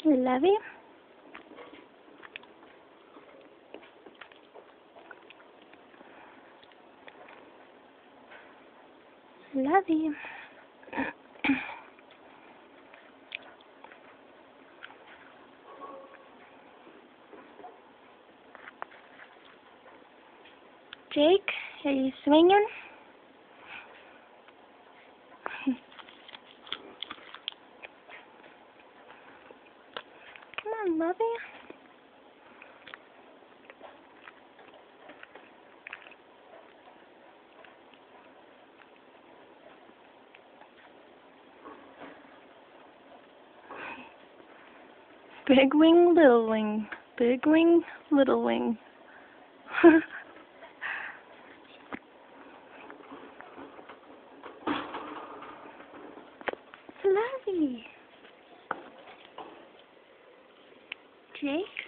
Lovey. Lovey. Jake, are you swinging? Come on, Lovey. Big wing, little wing. Big wing, little wing. Lovey. Jake?